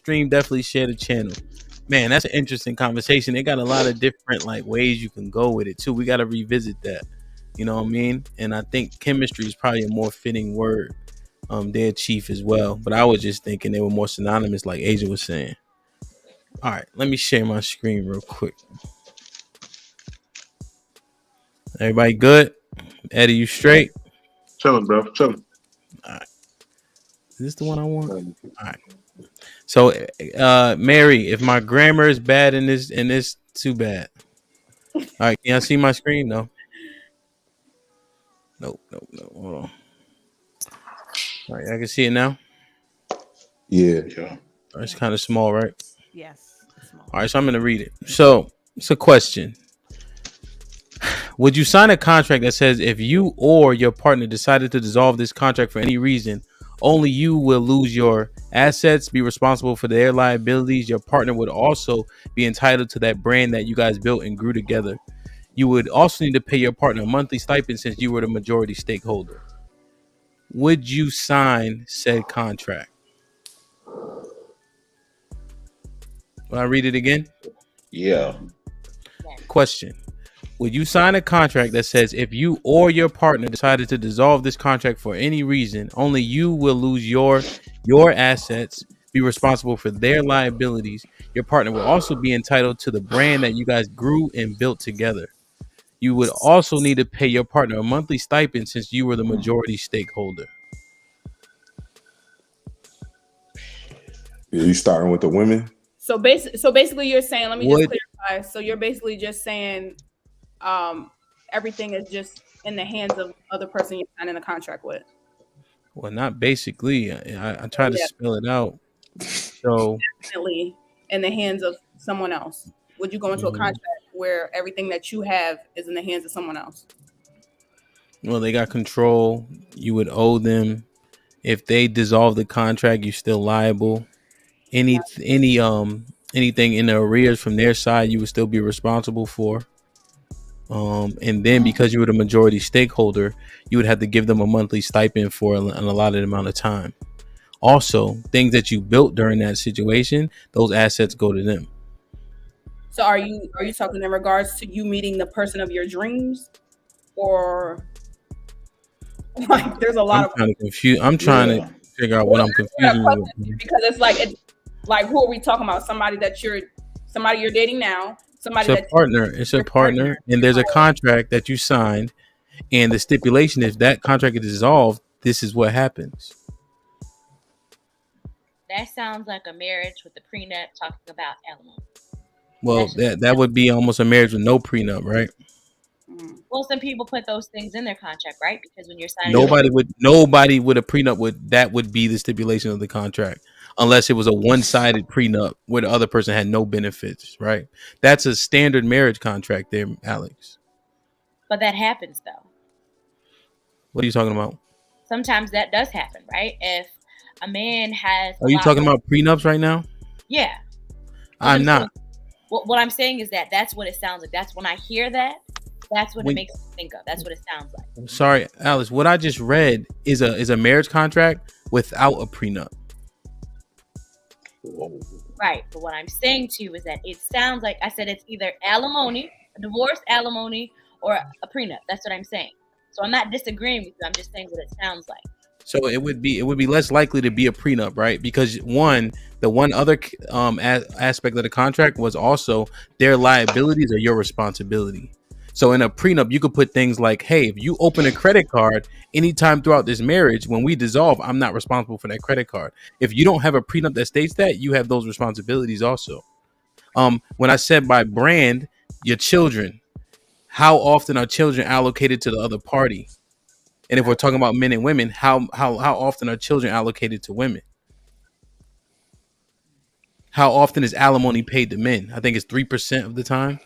stream, definitely share the channel. Man, that's an interesting conversation. They got a lot of different like ways you can go with it too. We got to revisit that. You know what I mean? And I think chemistry is probably a more fitting word. Their chief as well. But I was just thinking they were more synonymous, like Asia was saying. All right, let me share my screen real quick. Everybody good? Eddie, you straight? Chilling, bro. Chilling. All right. Is this the one I want? All right. So, Mary, if my grammar is bad in this, too bad. All right, can y'all see my screen? No. Nope. Hold on. All right, I can see it now. Yeah. It's kind of small, right? Yes. Small. All right, so I'm gonna read it. So it's a question. Would you sign a contract that says if you or your partner decided to dissolve this contract for any reason, only you will lose your assets, be responsible for their liabilities? Your partner would also be entitled to that brand that you guys built and grew together. You would also need to pay your partner a monthly stipend since you were the majority stakeholder. Would you sign said contract? Will I read it again? Yeah. Question. Would you sign a contract that says if you or your partner decided to dissolve this contract for any reason, only you will lose your assets, be responsible for their liabilities? Your partner will also be entitled to the brand that you guys grew and built together. You would also need to pay your partner a monthly stipend since you were the majority stakeholder. Are you starting with the women? So basically, you're saying. Let me just clarify. So you're basically just saying, everything is just in the hands of the other person you're signing a contract with. Well, not basically. I tried to spell it out. So definitely in the hands of someone else. Would you go into a contract where everything that you have is in the hands of someone else? Well, they got control. You would owe them. If they dissolve the contract, you're still liable. Anything in the arrears from their side, you would still be responsible for. And then because you were the majority stakeholder, you would have to give them a monthly stipend for an allotted amount of time. Also, things that you built during that situation, those assets go to them. So are you talking in regards to you meeting the person of your dreams, or like there's a lot I'm trying to figure out what I'm confusing with. Because it's like who are we talking about? Somebody you're dating now. It's a partner, and there's a contract that you signed, and the stipulation is that contract is dissolved. This is what happens. That sounds like a marriage with a prenup talking about alimony. Well, that would be almost a marriage with no prenup, right? Well, some people put those things in their contract, right? Because when you're signing, nobody would a prenup would be the stipulation of the contract, unless it was a one-sided prenup where the other person had no benefits, right? That's a standard marriage contract there, Alex. But that happens though. What are you talking about? Sometimes that does happen, right? If a man has... Are you talking about prenups right now? Yeah. I'm not. What I'm saying is that's what it sounds like. That's when I hear that. That's what it makes me think of. That's what it sounds like. I'm sorry, Alice. What I just read is a marriage contract without a prenup. Right. But what I'm saying to you is that it sounds like I said it's either alimony, a divorce, alimony, or a prenup. That's what I'm saying. So I'm not disagreeing with you. I'm just saying what it sounds like. So it would be less likely to be a prenup, right? Because the one other aspect of the contract was also their liabilities are your responsibility. So in a prenup, you could put things like, hey, if you open a credit card anytime throughout this marriage, when we dissolve, I'm not responsible for that credit card. If you don't have a prenup that states that, you have those responsibilities also. When I said by brand, your children, how often are children allocated to the other party? And if we're talking about men and women, how often are children allocated to women? How often is alimony paid to men? I think it's 3% of the time.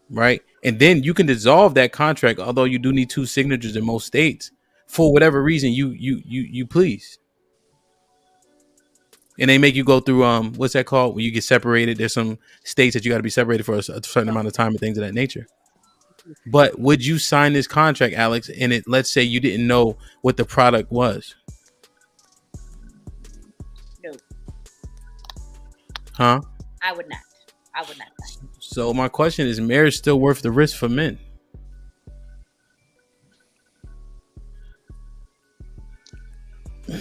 Right. And then you can dissolve that contract, although you do need 2 signatures in most states for whatever reason you please. And they make you go through what's that called when you get separated? There's some states that you got to be separated for a certain amount of time and things of that nature. But would you sign this contract, Alex? And let's say you didn't know what the product was. No, Huh? I would not. I would not. So my question is, marriage still worth the risk for men? I'm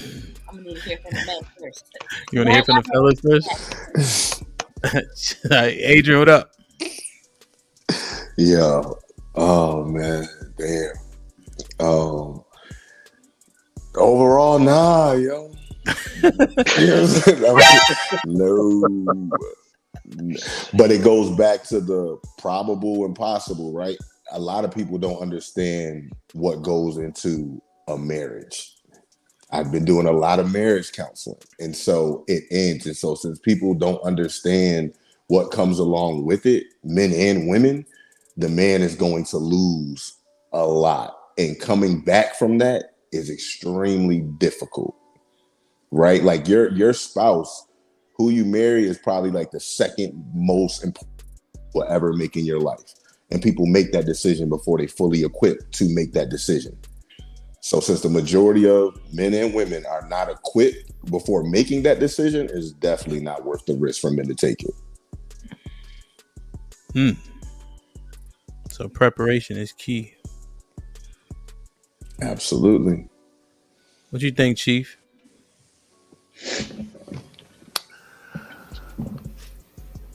gonna need to hear from the men first. You want to hear from the fellas first? Adrian, what up? Yeah. Oh man, damn. Overall, nah, yo. No. But it goes back to the probable and possible, right? A lot of people don't understand what goes into a marriage. I've been doing a lot of marriage counseling, and so it ends. And so since people don't understand what comes along with it, men and women, the man is going to lose a lot. And coming back from that is extremely difficult, right? Like your spouse, who you marry, is probably like the second most important will ever make in your life. And people make that decision before they fully equipped to make that decision. So since the majority of men and women are not equipped before making that decision, it's definitely not worth the risk for men to take it. So preparation is key. Absolutely. What you think, Chief?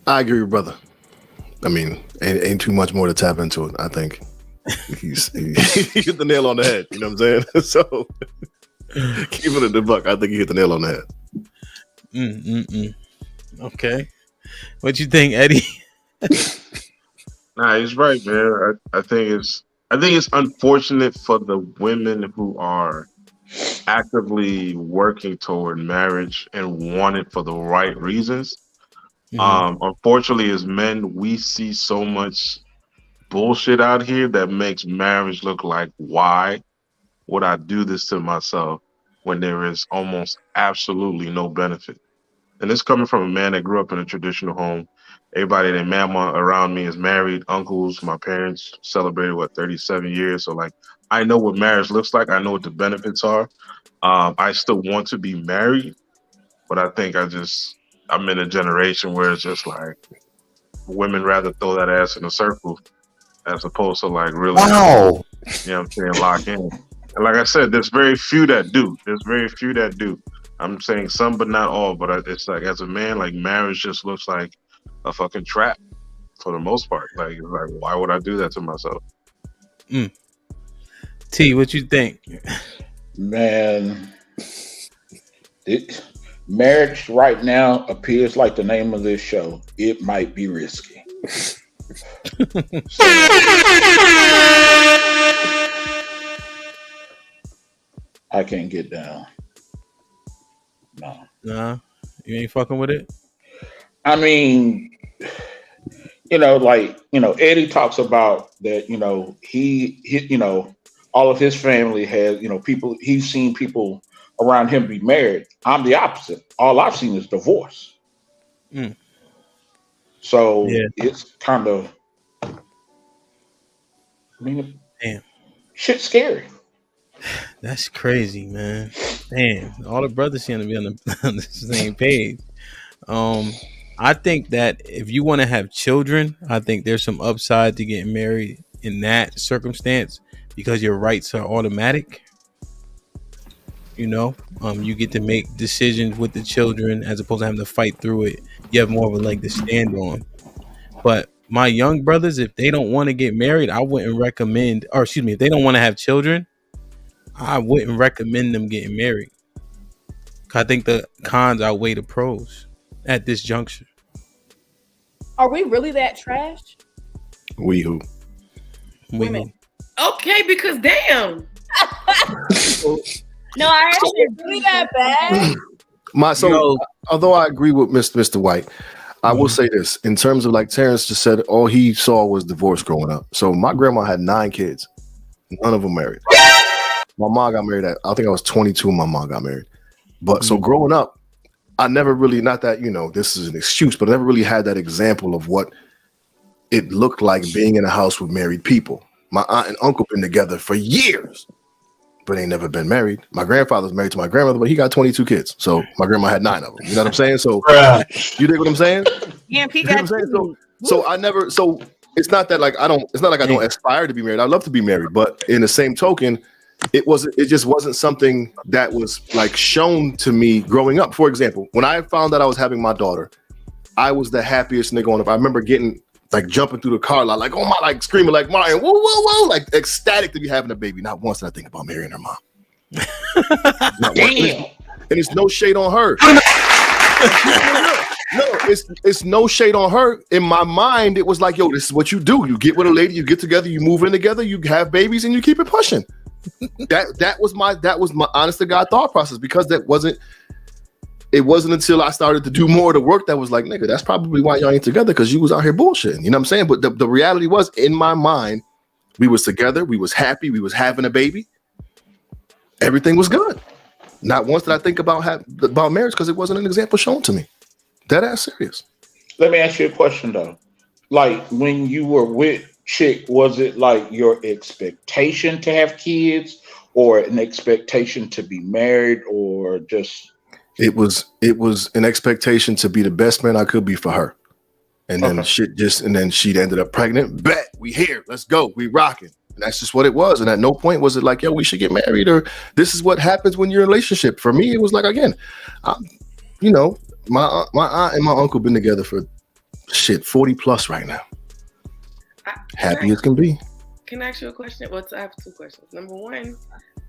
I agree with brother. I mean, ain't too much more to tap into it. I think he hit the nail on the head. You know what I'm saying? So keeping it the buck, I think he hit the nail on the head. Okay. What you think, Eddie? Nah, he's right, man. I think it's unfortunate for the women who are actively working toward marriage and want it for the right reasons. Unfortunately, as men, we see so much bullshit out here that makes marriage look like, why would I do this to myself when there is almost absolutely no benefit? And this coming from a man that grew up in a traditional home. Everybody that mama around me is married. Uncles, my parents celebrated 37 years. So like, I know what marriage looks like. I know what the benefits are. I still want to be married, but I think I'm in a generation where it's just like women rather throw that ass in a circle as opposed to like really, you know what I'm saying, lock in. And like I said, there's very few that do. I'm saying some, but not all. But it's like, as a man, like marriage just looks like a fucking trap for the most part. Like why would I do that to myself? T, what you think? Man, marriage right now appears like the name of this show. It might be risky. I can't get down. No. Nah, you ain't fucking with it? I mean, Eddie talks about that, he all of his family has, people, he's seen people around him be married. I'm the opposite. All I've seen is divorce. So it's kind of, damn, shit's scary. That's crazy, man. Damn, all the brothers seem to be on the same page. I think that if you want to have children, I think there's some upside to getting married in that circumstance because your rights are automatic. You get to make decisions with the children as opposed to having to fight through it. You have more of a leg to stand on. But my young brothers, if they don't want to get married, I wouldn't recommend, or excuse me, if they don't want to have children, I wouldn't recommend them getting married. I think the cons outweigh the pros at this juncture. Are we really that trash? We who? Women. Okay, because damn. No, I actually really that bad. Although I agree with Mr. White, I will say this in terms of like Terrence just said, all he saw was divorce growing up. So my grandma had 9 kids, none of them married. My mom got married I think I was 22 when my mom got married. But so growing up, I never really, not that, this is an excuse, but I never really had that example of what it looked like being in a house with married people. My aunt and uncle been together for years. but ain't never been married. My grandfather's married to my grandmother, but he got 22 kids. So my grandma had 9 of them. You know what I'm saying? So you dig what I'm saying? Yeah, he You know what I'm saying? So I never. So it's not that like I don't. It's not like I don't aspire to be married. I love to be married, but in the same token, it wasn't. It just wasn't something that was like shown to me growing up. For example, when I found that I was having my daughter, I was the happiest nigga on earth. I remember getting like jumping through the car lot, like oh my, like screaming like Martin, whoa, whoa, whoa, like ecstatic to be having a baby. Not once did I think about marrying her mom. Not once. And it's no shade on her. No, it's no shade on her. In my mind, it was like, yo, this is what you do. You get with a lady, you get together, you move in together, you have babies, and you keep it pushing. That was my honest to God thought process, because it wasn't until I started to do more of the work that was like, nigga, that's probably why y'all ain't together, because you was out here bullshitting. You know what I'm saying? But the reality was, in my mind, we was together, we was happy, we was having a baby. Everything was good. Not once did I think about marriage, because it wasn't an example shown to me. That ass serious. Let me ask you a question though. Like when you were with chick, was it like your expectation to have kids, or an expectation to be married, or just? It was an expectation to be the best man I could be for her. And then then she ended up pregnant. Bet, we here. Let's go. We rocking. And that's just what it was. And at no point was it like, yo, we should get married, or this is what happens when you're in a relationship. For me, it was like, again, my aunt and my uncle been together for 40 plus right now. Happy as can be. Can I ask you a question? Well, I have 2 questions. Number 1,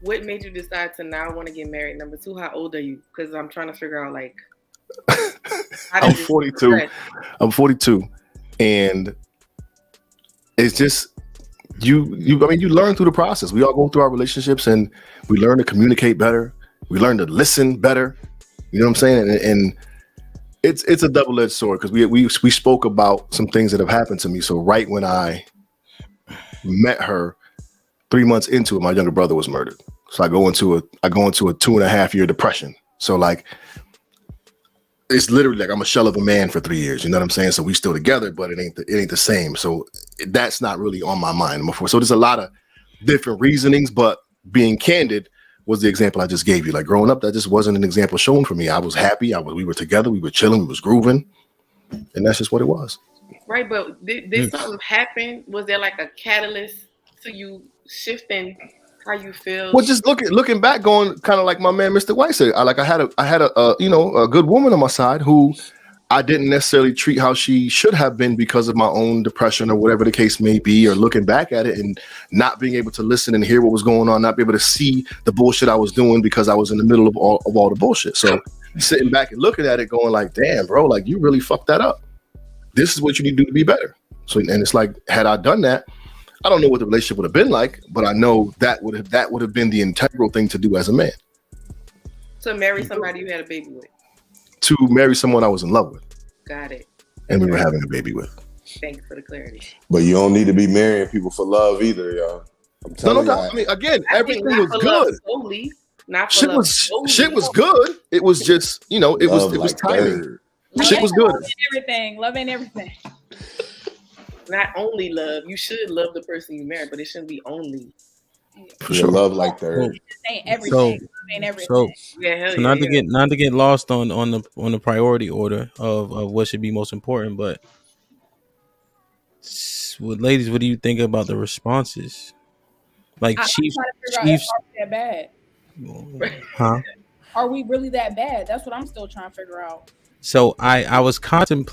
what made you decide to now want to get married? Number 2, how old are you? Because I'm trying to figure out like. I'm 42. I'm 42, and it's just you learn through the process. We all go through our relationships, and we learn to communicate better. We learn to listen better. You know what I'm saying? And it's a double-edged sword, because we spoke about some things that have happened to me. So right when I met her, 3 months into it, my younger brother was murdered. So I go into a 2.5 year depression. So like, it's literally like I'm a shell of a man for 3 years. You know what I'm saying? So we still together, but it ain't the same. So that's not really on my mind before. So there's a lot of different reasonings, but being candid was the example I just gave you. Like growing up, that just wasn't an example shown for me. I was happy. We were together. We were chilling. We was grooving, and that's just what it was. Right, but did something happen? Was there like a catalyst to you shifting how you feel? Well, just looking back, going kind of like my man Mr. White said. I had a good woman on my side who I didn't necessarily treat how she should have been because of my own depression or whatever the case may be, or looking back at it and not being able to listen and hear what was going on, not be able to see the bullshit I was doing because I was in the middle of all the bullshit. So sitting back and looking at it, going like, damn, bro, like you really fucked that up. This is what you need to do to be better. So, and it's like, had I done that, I don't know what the relationship would have been like, but I know that would have been the integral thing to do as a man. To marry somebody you had a baby with. To marry someone I was in love with. Got it. And we were having a baby with. Thank you for the clarity. But you don't need to be marrying people for love either, y'all. No. I mean, again, everything was good. Solely, not for shit love was solely. Shit was good. It was just, it was timing. Shit was good. Love ain't everything. Not only love. You should love the person you marry, but it shouldn't be only. For sure. Love like third. Ain't everything. Ain't everything. So not to get lost on the priority order of what should be most important, but ladies, what do you think about the responses? Like Chiefs, that bad. Huh? Are we really that bad? That's what I'm still trying to figure out. So I was contemplating